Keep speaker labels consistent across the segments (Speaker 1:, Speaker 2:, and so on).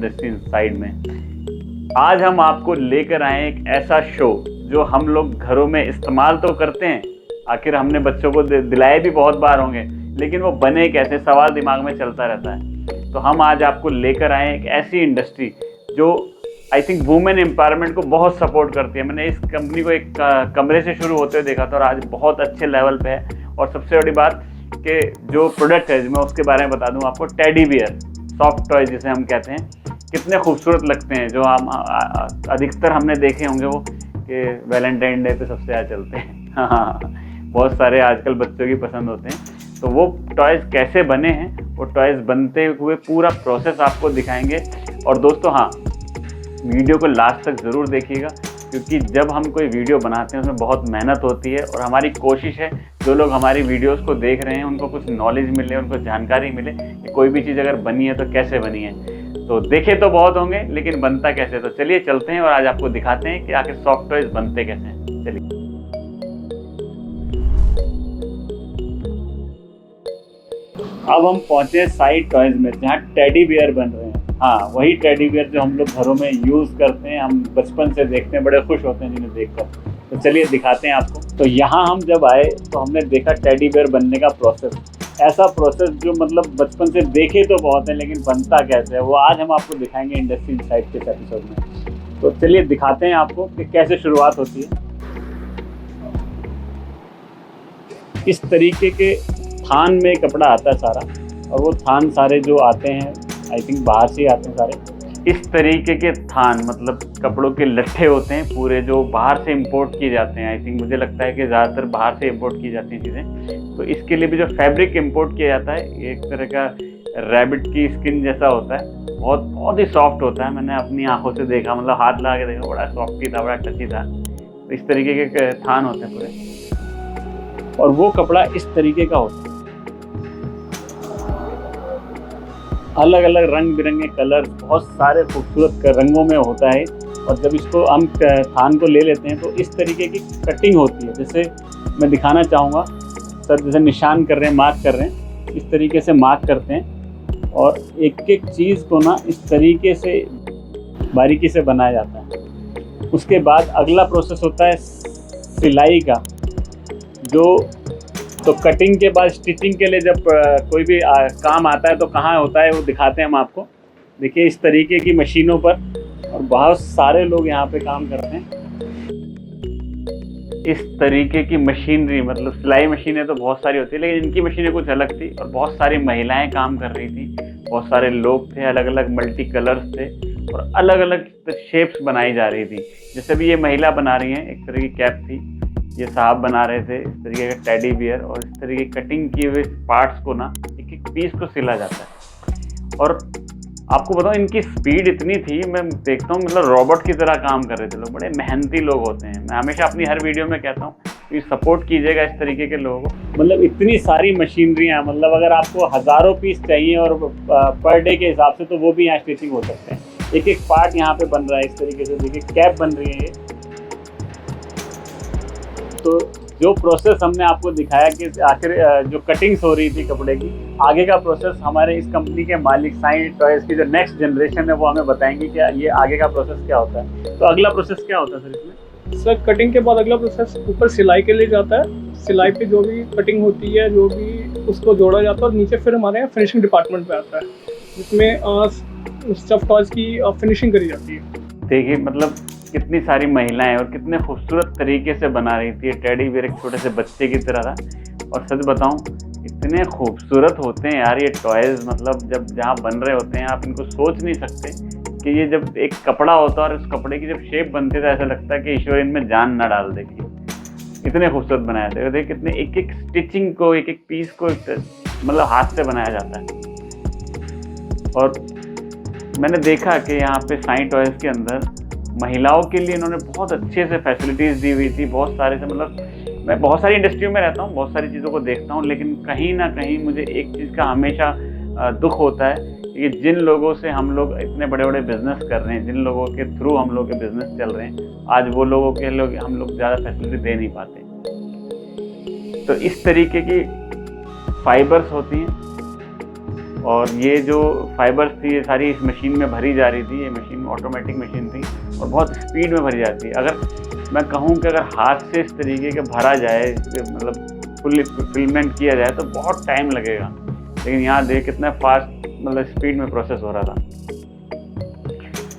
Speaker 1: Industry side में आज हम आपको लेकर आए एक ऐसा शो जो हम लोग घरों में इस्तेमाल तो करते हैं, आखिर हमने बच्चों को दिलाए भी बहुत बार होंगे, लेकिन वो बने कैसे सवाल दिमाग में चलता रहता है। तो हम आज आपको लेकर आए एक ऐसी इंडस्ट्री जो आई थिंक वुमेन एम्पावरमेंट को बहुत सपोर्ट करती है। मैंने इस कंपनी को एक कमरे से शुरू होते हुए देखा था और आज बहुत अच्छे लेवल पे है। और सबसे बड़ी बात कि जो प्रोडक्ट है मैं उसके बारे में बता दूं आपको, टेडी बियर सॉफ्ट टॉय जिसे हम कहते हैं, कितने खूबसूरत लगते हैं। जो हम अधिकतर हमने देखे होंगे वो कि वैलेंटाइन डे पे सबसे ज़्यादा चलते हैं। हाँ, बहुत सारे आजकल बच्चों की पसंद होते हैं। तो वो टॉयज़ कैसे बने हैं, वो टॉयज़ बनते हुए पूरा प्रोसेस आपको दिखाएंगे। और दोस्तों हाँ, वीडियो को लास्ट तक ज़रूर देखिएगा, क्योंकि जब हम कोई वीडियो बनाते हैं उसमें बहुत मेहनत होती है और हमारी कोशिश है जो लोग हमारी वीडियोस को देख रहे हैं उनको कुछ नॉलेज मिले, उनको जानकारी मिले कि कोई भी चीज़ अगर बनी है तो कैसे बनी है। तो देखे तो बहुत होंगे, लेकिन बनता कैसे। तो चलिए चलते हैं और आज आपको दिखाते हैं कि आखिर सॉफ्ट टॉयज बनते कैसे हैं। चलिए। अब हम पहुंचे साइड टॉयज में जहाँ टेडी बियर बन रहे हैं। हाँ, वही टेडी बियर जो हम लोग घरों में यूज़ करते हैं, हम बचपन से देखते हैं, बड़े खुश होते हैं जिन्हें देखकर। तो चलिए दिखाते हैं आपको। तो यहाँ हम जब आए तो हमने देखा टेडी बियर बनने का प्रोसेस, ऐसा प्रोसेस जो मतलब बचपन से देखे तो बहुत है, लेकिन बनता कैसे है वो आज हम आपको दिखाएंगे इंडस्ट्री इनसाइट के एपिसोड में। तो चलिए दिखाते हैं आपको कि कैसे शुरुआत होती है। इस तरीके के थान में कपड़ा आता है सारा, और वो थान सारे जो आते हैं आई थिंक बाहर से ही आते हैं सारे। इस तरीके के थान मतलब कपड़ों के लट्ठे होते हैं पूरे, जो बाहर से इंपोर्ट किए जाते हैं। आई थिंक मुझे लगता है कि ज़्यादातर बाहर से इंपोर्ट की जाती हैं चीज़ें। तो इसके लिए भी जो फैब्रिक इंपोर्ट किया जाता है, एक तरह का रैबिट की स्किन जैसा होता है, बहुत ही सॉफ्ट होता है। मैंने अपनी आंखों से देखा, मतलब हाथ लगा के देखा, बड़ा सॉफ्टी था, बड़ा टची था। तो इस तरीके के थान होते हैं पूरे, और वो कपड़ा इस तरीके का होता है। अलग अलग रंग बिरंगे कलर, बहुत सारे खूबसूरत रंगों में होता है। और जब इसको हम थान को ले लेते हैं तो इस तरीके की कटिंग होती है। जैसे मैं दिखाना चाहूँगा सर, जैसे निशान कर रहे हैं, मार्क कर रहे हैं, इस तरीके से मार्क करते हैं और एक एक चीज़ को ना इस तरीके से बारीकी से बनाया जाता है। उसके बाद अगला प्रोसेस होता है सिलाई का, जो तो कटिंग के बाद स्टिचिंग के लिए जब कोई भी काम आता है तो कहाँ होता है वो दिखाते हैं हम आपको। देखिए इस तरीके की मशीनों पर, और बहुत सारे लोग यहाँ पे काम करते हैं। इस तरीके की मशीनरी, मतलब सिलाई मशीनें तो बहुत सारी होती है, लेकिन इनकी मशीनें कुछ अलग थी और बहुत सारी महिलाएं काम कर रही थी। बहुत सारे लोग थे, अलग अलग मल्टी कलर्स थे और अलग अलग शेप्स बनाई जा रही थी। जैसे भी ये महिला बना रही हैं, एक तरह की कैप थी, ये साहब बना रहे थे इस तरीके का टेडी बियर, और इस तरीके कटिंग किए हुए पार्ट्स को ना एक एक पीस को सिला जाता है। और आपको बताऊं इनकी स्पीड इतनी थी, मैं देखता हूँ मतलब रोबोट की तरह काम कर रहे थे लोग। बड़े मेहनती लोग होते हैं। मैं हमेशा अपनी हर वीडियो में कहता हूँ कि सपोर्ट कीजिएगा इस तरीके के लोगों को। मतलब इतनी सारी मशीनरियाँ, मतलब अगर आपको हज़ारों पीस चाहिए और पर डे के हिसाब से, तो वो भी यहाँ स्टिचिंग हो सकते हैं। एक एक पार्ट यहाँ पे बन रहा है इस तरीके से। देखिए कैप बन रही है ये। तो जो प्रोसेस हमने आपको दिखाया कि आखिर जो कटिंग्स हो रही थी कपड़े की, आगे का प्रोसेस हमारे इस कंपनी के मालिक साइड टॉयज की जो नेक्स्ट जनरेशन है वो हमें बताएंगे कि ये आगे का प्रोसेस क्या होता है। तो अगला प्रोसेस क्या होता है सर इसमें?
Speaker 2: सर कटिंग के बाद अगला प्रोसेस ऊपर सिलाई के लिए जाता है। सिलाई पे जो भी कटिंग होती है, जो भी उसको जोड़ा जाता है, और नीचे फिर हमारे यहाँ फिनिशिंग डिपार्टमेंट पे आता है, जिसमें स्टफ टॉयज की फिनिशिंग करी जाती है।
Speaker 1: देखिए मतलब कितनी सारी महिलाएं और कितने खूबसूरत तरीके से बना रही थी। टेडी बियर एक छोटे से बच्चे की तरह था, और सच बताऊं इतने खूबसूरत होते हैं यार ये टॉयज़। मतलब जब जहाँ बन रहे होते हैं आप इनको सोच नहीं सकते कि ये जब एक कपड़ा होता है और उस कपड़े की जब शेप बनती है तो ऐसा लगता है कि ईश्वर इनमें जान ना डाल देगी। इतने खूबसूरत बनाया जाते हैं। देखिए कितने एक एक स्टिचिंग को, एक एक पीस को मतलब हाथ से बनाया जाता है। और मैंने देखा कि यहाँ पे साइंट टॉयज़ के अंदर महिलाओं के लिए इन्होंने बहुत अच्छे से फैसिलिटीज़ दी हुई थी। बहुत सारे से, मतलब मैं बहुत सारी इंडस्ट्रियों में रहता हूँ, बहुत सारी चीज़ों को देखता हूँ, लेकिन कहीं ना कहीं मुझे एक चीज़ का हमेशा दुख होता है कि जिन लोगों से हम लोग इतने बड़े बड़े बिजनेस कर रहे हैं, जिन लोगों के थ्रू हम लोग के बिजनेस चल रहे हैं, आज वो लोगों के लोग हम लोग ज़्यादा फैसिलिटी दे नहीं पाते। तो इस तरीके की फाइबर्स होती हैं और ये जो फाइबर्स थी ये सारी इस मशीन में भरी जा रही थी। ये मशीन ऑटोमेटिक मशीन थी और बहुत स्पीड में भरी जाती है। अगर मैं कहूँ कि अगर हाथ से इस तरीके के भरा जाए, मतलब फुल फिलमेंट किया जाए तो बहुत टाइम लगेगा, लेकिन यहाँ देख कितना फास्ट मतलब स्पीड में प्रोसेस हो रहा था।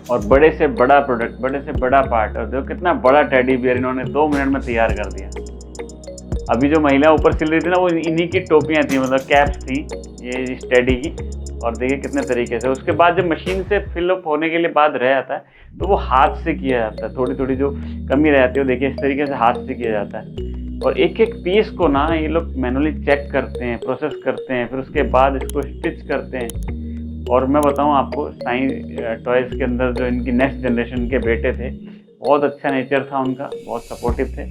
Speaker 1: और बड़े से बड़ा प्रोडक्ट, बड़े से बड़ा पार्ट, और देखो कितना बड़ा टेडी बियर इन्होंने 2 मिनट में तैयार कर दिया। अभी जो महिला ऊपर सिल रही थी ना, वो इन्हीं की टोपियाँ थी, मतलब कैप्स थी ये इस टेडी की। और देखिए कितने तरीके से। उसके बाद जब मशीन से फिलअप होने के लिए बाद रह जाता है तो वो हाथ से किया जाता है। थोड़ी थोड़ी जो कमी रह जाती है वो देखिए इस तरीके से हाथ से किया जाता है। और एक एक पीस को ना ये लोग मैनुअली चेक करते हैं, प्रोसेस करते हैं, फिर उसके बाद इसको स्टिच करते हैं। और मैं बताऊं आपको, साई टॉयज़ के अंदर जो इनकी नेक्स्ट जनरेशन के बेटे थे, बहुत अच्छा नेचर था उनका, बहुत सपोर्टिव थे।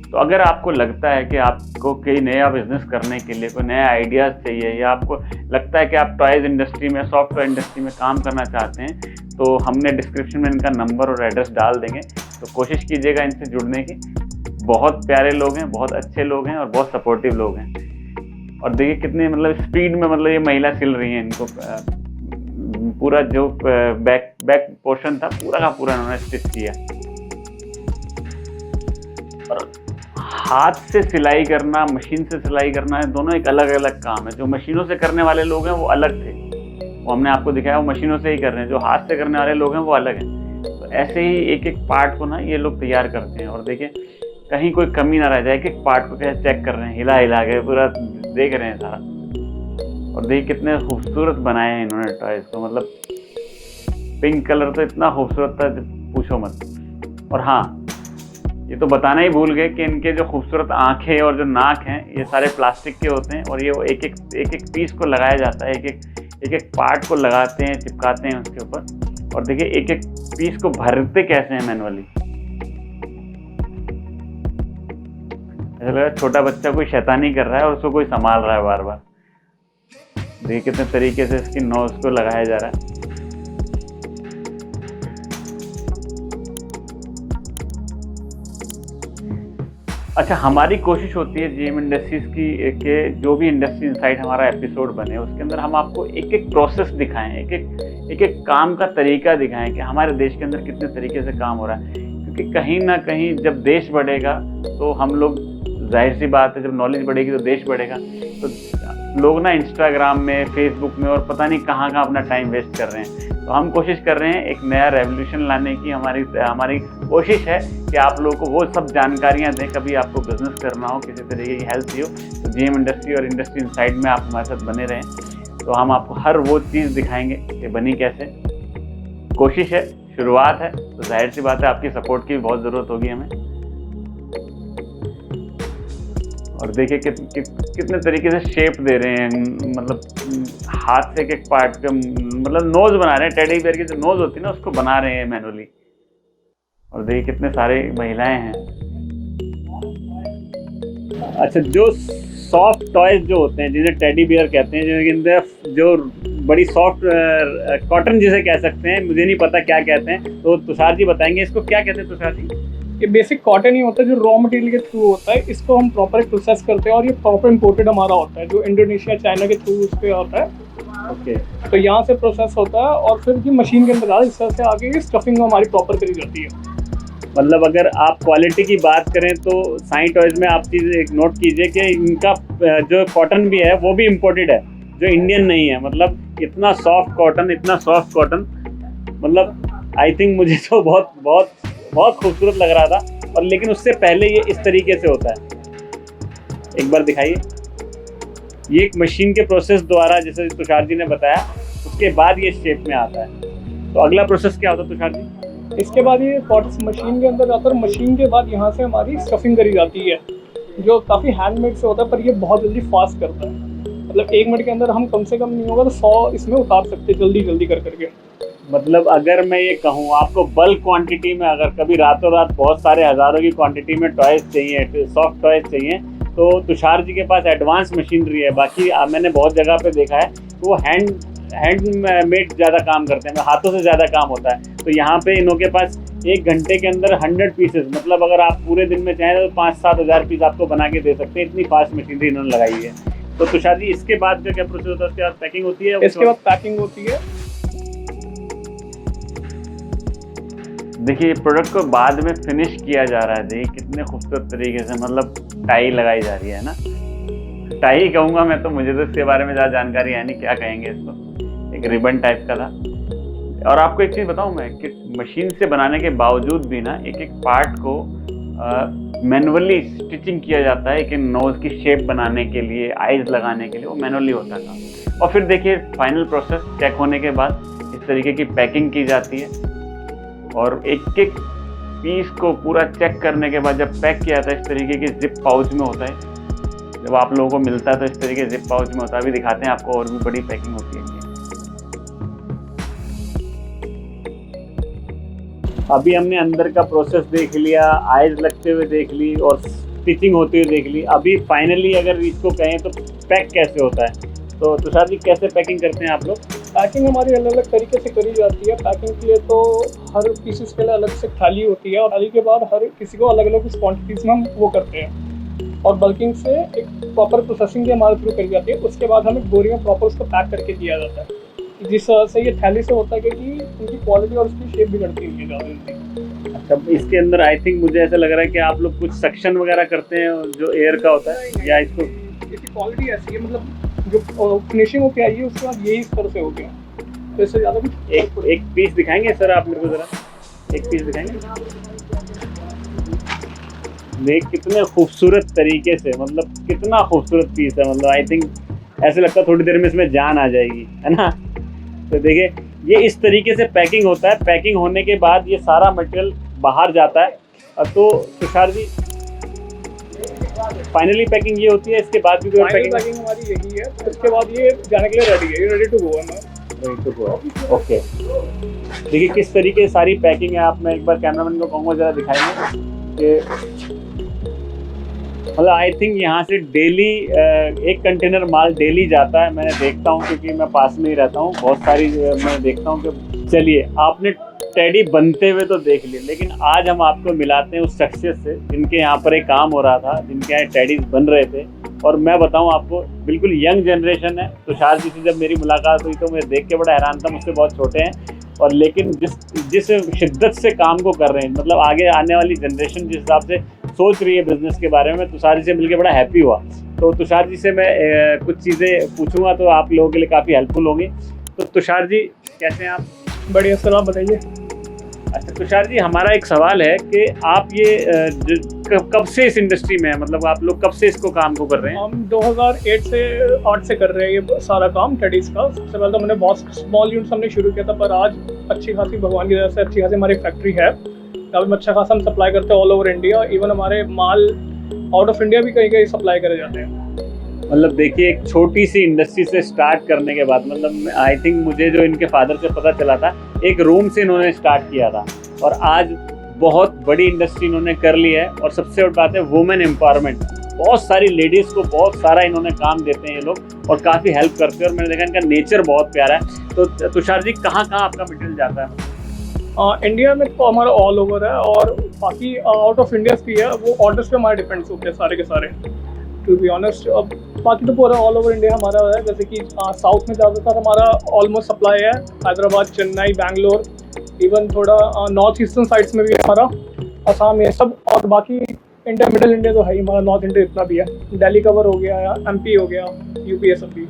Speaker 1: तो अगर आपको लगता है कि आपको कोई नया बिजनेस करने के लिए कोई नया आइडियाज़ चाहिए, या आपको लगता है कि आप टॉयज़ इंडस्ट्री में, सॉफ्टवेयर इंडस्ट्री में काम करना चाहते हैं, तो हमने डिस्क्रिप्शन में इनका नंबर और एड्रेस डाल देंगे। तो कोशिश कीजिएगा इनसे जुड़ने की। बहुत प्यारे लोग हैं, बहुत अच्छे लोग हैं और बहुत सपोर्टिव लोग हैं। और देखिए कितने मतलब स्पीड में मतलब ये महिला सिल रही हैं। इनको पूरा जो बैक पोर्शन था पूरा का पूरा इन्होंने स्टिच किया। और हाथ से सिलाई करना, मशीन से सिलाई करना है, दोनों एक अलग अलग काम है। जो मशीनों से करने वाले लोग हैं वो अलग थे, वो हमने आपको दिखाया, वो मशीनों से ही कर रहे हैं। जो हाथ से करने वाले लोग हैं वो अलग हैं। तो ऐसे ही एक एक पार्ट को ना ये लोग तैयार करते हैं। और देखिए कहीं कोई कमी ना रह जाए, एक एक पार्ट को कैसे चेक कर रहे हैं, हिला हिला के पूरा देख रहे हैं सारा। और देखिए कितने खूबसूरत बनाए हैं इन्होंने टॉयज़ को, मतलब पिंक कलर तो इतना खूबसूरत था पूछो मत। और हाँ, ये तो बताना ही भूल गए कि इनके जो खूबसूरत आँखें और जो नाक हैं ये सारे प्लास्टिक के होते हैं। और ये एक एक पीस को लगाया जाता है, एक एक पार्ट को लगाते हैं, चिपकाते हैं उसके ऊपर। और देखिए एक एक पीस को भरते कैसे हैं मैनुअली। ऐसा लग रहा है छोटा बच्चा कोई शैतानी कर रहा है और उसको कोई संभाल रहा है बार बार। देखिए कितने तरीके से इसकी नोज को लगाया जा रहा है। अच्छा, हमारी कोशिश होती है जीएम इंडस्ट्रीज की कि जो भी इंडस्ट्री इनसाइड हमारा एपिसोड बने उसके अंदर हम आपको एक एक प्रोसेस दिखाएं, एक एक काम का तरीका दिखाएं कि हमारे देश के अंदर कितने तरीके से काम हो रहा है। क्योंकि कहीं ना कहीं जब देश बढ़ेगा तो हम लोग, जाहिर सी बात है, जब नॉलेज बढ़ेगी तो देश बढ़ेगा। तो लोग ना इंस्टाग्राम में, फेसबुक में और पता नहीं कहाँ अपना टाइम वेस्ट कर रहे हैं। तो हम कोशिश कर रहे हैं एक नया रेवोल्यूशन लाने की। हमारी कोशिश है कि आप लोगों को वो सब जानकारियाँ दें। कभी आपको बिजनेस करना हो, किसी तरीके की हेल्प चाहिए हो, तो जीएम इंडस्ट्री और इंडस्ट्री इनसाइड में आप हमारे साथ बने रहें। तो हम आपको हर वो चीज़ दिखाएंगे कि बनी कैसे। कोशिश है, शुरुआत है, तो जाहिर सी बात है आपकी सपोर्ट की भी बहुत ज़रूरत होगी हमें। और देखिए कितने तरीके से शेप दे रहे हैं, मतलब हाथ से एक पार्ट का मतलब नोज बना रहे हैं। टेडी बियर की जो नोज होती है ना उसको बना रहे हैं मैनुअली। और देखिए कितने सारे महिलाएं हैं। अच्छा, जो सॉफ्ट टॉयज जो होते हैं जिन्हें टेडी बियर कहते हैं, जिनके अंदर जो बड़ी सॉफ्ट कॉटन जिसे कह सकते हैं, मुझे नहीं पता क्या कहते हैं, तो तुषार जी बताएंगे इसको क्या कहते हैं। तुषार जी,
Speaker 2: ये बेसिक कॉटन ही होता है जो रॉ मटेरियल के थ्रू होता है। इसको हम प्रॉपर प्रोसेस करते हैं और ये प्रॉपर इम्पोर्टेड हमारा होता है, जो इंडोनेशिया, चाइना के थ्रू उस पर आता है।
Speaker 1: ओके।
Speaker 2: तो यहाँ से प्रोसेस होता है और फिर ये मशीन के अंदर आता है। इस तरह से आगे स्टफिंग हमारी प्रॉपर करी जाती है।
Speaker 1: मतलब अगर आप क्वालिटी की बात करें तो साई टॉयज़ में आप चीज़ एक नोट कीजिए कि इनका जो कॉटन भी है वो भी इम्पोर्टेड है, जो इंडियन नहीं है। मतलब इतना सॉफ्ट कॉटन, मतलब आई थिंक मुझे तो बहुत बहुत बहुत खूबसूरत लग रहा था। और लेकिन उससे पहले ये इस तरीके से होता है। एक बार दिखाइए। ये एक मशीन के प्रोसेस द्वारा, जैसे तुषार जी ने बताया, उसके बाद ये शेप में आता है। तो अगला प्रोसेस क्या होता है तुषार जी?
Speaker 2: इसके बाद ये पॉट्स मशीन के अंदर जाता है और मशीन के बाद यहाँ से हमारी स्टफिंग करी जाती है, जो काफ़ी हैंडमेड से होता है, पर ये बहुत जल्दी फास्ट करता है। मतलब 1 मिनट के अंदर हम कम से कम नहीं होगा तो 100 इसमें उतार सकते जल्दी करके।
Speaker 1: मतलब अगर मैं ये कहूँ आपको बल्क क्वांटिटी में, अगर कभी रातों रात बहुत सारे हज़ारों की क्वांटिटी में टॉयज़ चाहिए, सॉफ्ट टॉयज़ चाहिए, तो तुषार जी के पास एडवांस मशीनरी है। बाकी मैंने बहुत जगह पे देखा है तो वो हैंडमेड ज़्यादा काम करते हैं, हाथों से ज़्यादा काम होता है। तो यहाँ पे इन्हों के पास 1 घंटे के अंदर 100 पीसेस, मतलब अगर आप पूरे दिन में चाहें तो 5-7 हज़ार पीस आपको बना के दे सकते हैं। इतनी फास्ट मशीनरी इन्होंने लगाई है। तो तुषार जी इसके बाद का क्या प्रोसेस होता है? उसके बाद पैकिंग होती है?
Speaker 2: इसके बाद पैकिंग होती है।
Speaker 1: देखिए प्रोडक्ट को बाद में फिनिश किया जा रहा है, देखिए कितने खूबसूरत तरीके से, मतलब टाई लगाई जा रही है ना, टाई कहूँगा मैं तो, मुझे तो इसके बारे में ज़्यादा जानकारी है नहीं, क्या कहेंगे इसको, एक रिबन टाइप का था। और आपको एक चीज़ बताऊँ मैं कि मशीन से बनाने के बावजूद भी ना एक एक पार्ट को मैनुअली स्टिचिंग किया जाता है कि नोज़ की शेप बनाने के लिए, आइज़ लगाने के लिए, वो मैनुअली होता था। और फिर देखिए फाइनल प्रोसेस चेक होने के बाद इस तरीके की पैकिंग की जाती है और एक एक पीस को पूरा चेक करने के बाद जब पैक किया जाता है इस तरीके के जिप पाउच में होता है, जब आप लोगों को मिलता है तो इस तरीके जिप पाउच में होता है। अभी दिखाते हैं आपको, और भी बड़ी पैकिंग होती है। अभी हमने अंदर का प्रोसेस देख लिया, आइज लगते हुए देख ली और स्टिचिंग होते हुए देख ली। अभी फाइनली अगर इसको कहें तो पैक कैसे होता है, तो तुषार जी कैसे पैकिंग करते हैं आप लोग?
Speaker 2: पैकिंग हमारी अलग अलग तरीके से करी जाती है। पैकिंग के लिए तो हर पीसेस के लिए अलग से थाली होती है और थाली के बाद हर किसी को अलग अलग क्वान्टिटीज़ में हम वो करते हैं और बल्किंग से एक प्रॉपर प्रोसेसिंग भी हमारे थ्रू करी जाती है। उसके बाद हमें बोरी में प्रॉपर उसको पैक करके दिया जाता है, जिस तरह से ये थैली से होता है क्योंकि उनकी क्वालिटी और उसकी शेप बिगड़ती नहीं है ज़्यादा।
Speaker 1: अच्छा, इसके अंदर आई थिंक मुझे ऐसा लग रहा है कि आप लोग कुछ सेक्शन वगैरह करते हैं जो एयर का होता है, या इसको
Speaker 2: इसकी क्वालिटी ऐसी है, मतलब जो फिनिशिंग होती आई है उसके बाद यही इस तरह से हो गया, तो इससे ज़्यादा कुछ।
Speaker 1: एक पीस दिखाएंगे सर आप मेरे को ज़रा, एक पीस दिखाएंगे? देख कितने खूबसूरत तरीके से, मतलब कितना खूबसूरत पीस है, मतलब आई थिंक ऐसे लगता है थोड़ी देर में इसमें जान आ जाएगी, है ना। तो देखिए ये इस तरीके से पैकिंग होता है। पैकिंग होने के बाद ये सारा मटेरियल बाहर जाता है। तो तुषार जी फाइनली पैकिंग ये होती है, इसके बाद भी कोई
Speaker 2: पैकिंग हमारी यही है। उसके बाद ये जाने के लिए रेडी है, ये रेडी टू गो है ना,
Speaker 1: रेडी टू गो। ओके, देखिए किस तरीके से सारी पैकिंग है। आप, मैं एक बार कैमरामैन को कहूँगा जरा दिखाएंगे कि मतलब आई थिंक यहाँ से डेली एक कंटेनर माल डेली जाता है, मैं देखता हूँ क्योंकि मैं पास में ही रहता हूँ, बहुत सारी मैं देखता हूँ कि चलिए आपने टेडी बनते हुए तो देख लिए, लेकिन आज हम आपको मिलाते हैं उस शख्सियत से जिनके यहाँ पर एक काम हो रहा था, जिनके यहाँ टेडीज बन रहे थे। और मैं बताऊँ आपको, बिल्कुल यंग जनरेशन है। तुषार जी से जब मेरी मुलाकात हुई तो मैं देख के बड़ा हैरान था, मुझसे बहुत छोटे हैं और लेकिन जिस शिद्दत से काम को कर रहे हैं, मतलब आगे आने वाली जनरेशन जिस हिसाब से सोच रही है बिजनेस के बारे में, तुषार जी से मिलकर बड़ा हैप्पी हुआ। तो तुषार जी से मैं कुछ चीज़ें पूछूंगा तो आप लोगों के लिए काफ़ी हेल्पफुल होंगी। तो तुषार जी कैसे हैं आप?
Speaker 2: बढ़िया सर, आप बताइए।
Speaker 1: अच्छा तुषार जी, हमारा एक सवाल है कि आप ये कब से इस इंडस्ट्री में है, मतलब आप लोग कब से इसको काम को कर रहे हैं?
Speaker 2: हम 2008 से 8 से कर रहे हैं ये सारा काम टेडीज का। सबसे पहले तो मैंने बहुत स्मॉल यूनिट्स हमने शुरू किया था, पर आज अच्छी खासी, भगवान की तरफ से अच्छी खासी हमारी फैक्ट्री है। काफ़ी अच्छा खासा हम सप्लाई करते हैं ऑल ओवर इंडिया। इवन हमारे माल आउट ऑफ इंडिया भी कहीं कहीं सप्लाई करे जाते हैं।
Speaker 1: मतलब देखिए एक छोटी सी इंडस्ट्री से स्टार्ट करने के बाद, मतलब आई थिंक मुझे जो इनके फादर से पता चला था, एक रूम से इन्होंने स्टार्ट किया था और आज बहुत बड़ी इंडस्ट्री इन्होंने कर ली है। और सबसे बड़ी बात है वुमेन एम्पावरमेंट, बहुत सारी लेडीज़ को बहुत सारा इन्होंने काम देते हैं ये लोग और काफ़ी हेल्प करते हैं और मैंने देखा इनका नेचर बहुत प्यारा है। तो तुषार जी कहाँ आपका मटेरियल जाता है?
Speaker 2: इंडिया में तो हमारा ऑल ओवर है और बाकी आउट ऑफ इंडिया भी है, वो ऑर्डर्स पे हमारे डिपेंड्स होते हैं सारे के सारे, टू बी ऑनेस्ट। अब बाकी तो पूरा ऑल ओवर इंडिया हमारा है। जैसे कि साउथ में ज़्यादातर हमारा ऑलमोस्ट सप्लाई है, हैदराबाद, चेन्नई, बैंगलोर, इवन थोड़ा नॉर्थ ईस्टर्न साइड्स में भी हमारा, असम, ये सब। और बाकी इंडिया, मिडिल इंडिया तो है ही हमारा, नॉर्थ इंडिया इतना भी है, दिल्ली कवर हो गया, एमपी हो गया, यूपी, ये सब भी।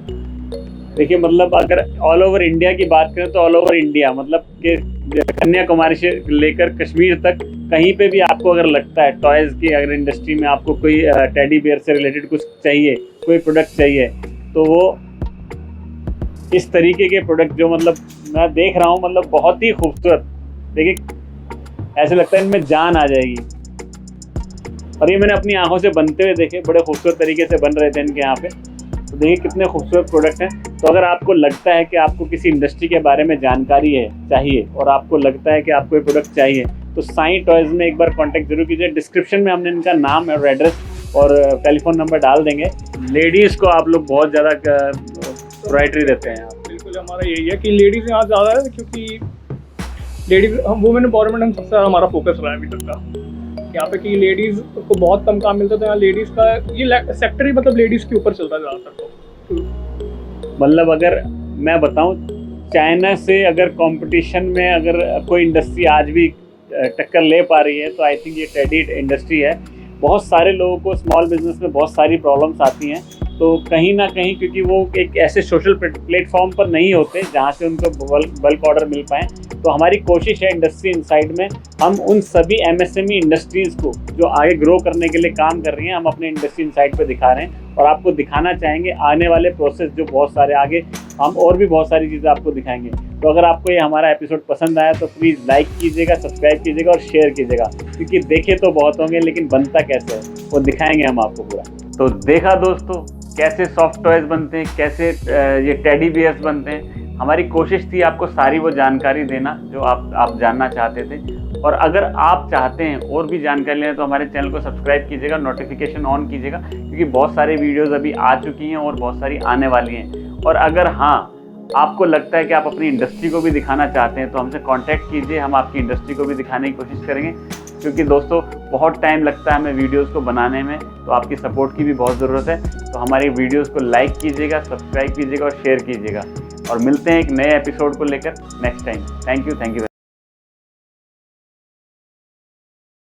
Speaker 1: देखिए मतलब अगर ऑल ओवर इंडिया की बात करें तो ऑल ओवर इंडिया, मतलब कि कन्याकुमारी से लेकर कश्मीर तक कहीं पे भी आपको अगर लगता है टॉयज़ की अगर इंडस्ट्री में आपको कोई टेडी बियर से रिलेटेड कुछ चाहिए, कोई प्रोडक्ट चाहिए, तो वो इस तरीके के प्रोडक्ट जो मतलब मैं देख रहा हूँ, मतलब बहुत ही खूबसूरत, देखिए ऐसे लगता है इनमें जान आ जाएगी। और ये मैंने अपनी आंखों से बनते हुए देखे, बड़े खूबसूरत तरीके से बन रहे थे इनके यहाँ पे। तो देखिए कितने खूबसूरत प्रोडक्ट हैं। तो अगर आपको लगता है कि आपको किसी इंडस्ट्री के बारे में जानकारी है चाहिए और आपको लगता है कि आपको ये प्रोडक्ट चाहिए, तो साईं टॉयज़ में एक बार कांटेक्ट जरूर कीजिए। डिस्क्रिप्शन में हमने इनका नाम और एड्रेस और टेलीफोन नंबर डाल देंगे। लेडीज़ को आप लोग बहुत ज़्यादा प्रायोरिटी देते हैं।
Speaker 2: बिल्कुल, हमारा यही है कि लेडीज़ यहाँ ज़्यादा है, क्योंकि लेडीज़ वुमेन एम्पावरमेंट हम सबसे हमारा फोकस रहा है अभी तक का यहाँ पे, कि लेडीज़ को बहुत कम काम मिलता था। यहाँ लेडीज़ का ये सेक्टर ही मतलब लेडीज़ के ऊपर चलता है ज़्यादातर। तो
Speaker 1: मतलब अगर मैं बताऊं, चाइना से अगर कंपटीशन में अगर कोई इंडस्ट्री आज भी टक्कर ले पा रही है तो आई थिंक ये टेडी इंडस्ट्री है। बहुत सारे लोगों को स्मॉल बिजनेस में बहुत सारी प्रॉब्लम्स आती हैं, तो कहीं ना कहीं क्योंकि वो एक ऐसे सोशल प्लेटफॉर्म पर नहीं होते जहाँ से उनको बल्क ऑर्डर मिल पाएँ, तो हमारी कोशिश है इंडस्ट्री इनसाइड में हम उन सभी एमएसएमई इंडस्ट्रीज़ को जो आगे ग्रो करने के लिए काम कर रही हैं, हम अपने इंडस्ट्री इनसाइड पे दिखा रहे हैं और आपको दिखाना चाहेंगे आने वाले प्रोसेस जो बहुत सारे आगे हम और भी बहुत सारी चीज़ें आपको दिखाएंगे। तो अगर आपको ये हमारा एपिसोड पसंद आया तो प्लीज़ लाइक कीजिएगा, सब्सक्राइब कीजिएगा और शेयर कीजिएगा, क्योंकि देखे तो बहुत होंगे लेकिन बनता कैसे है वो दिखाएंगे हम आपको पूरा। तो देखा दोस्तों कैसे सॉफ्ट टॉयज़ बनते हैं, कैसे ये टेडी बियर्स बनते हैं। हमारी कोशिश थी आपको सारी वो जानकारी देना जो आप जानना चाहते थे। और अगर आप चाहते हैं और भी जानकारी लेना तो हमारे चैनल को सब्सक्राइब कीजिएगा, नोटिफिकेशन ऑन कीजिएगा, क्योंकि बहुत सारी वीडियोस अभी आ चुकी हैं और बहुत सारी आने वाली हैं। और अगर हाँ आपको लगता है कि आप अपनी इंडस्ट्री को भी दिखाना चाहते हैं तो हमसे कांटेक्ट कीजिए, हम आपकी इंडस्ट्री को भी दिखाने की कोशिश करेंगे। क्योंकि दोस्तों बहुत टाइम लगता है हमें वीडियोस को बनाने में, तो आपकी सपोर्ट की भी बहुत ज़रूरत है। तो हमारी वीडियोस को लाइक कीजिएगा, सब्सक्राइब कीजिएगा और शेयर कीजिएगा। और मिलते हैं एक नए एपिसोड को लेकर नेक्स्ट टाइम। Thank you.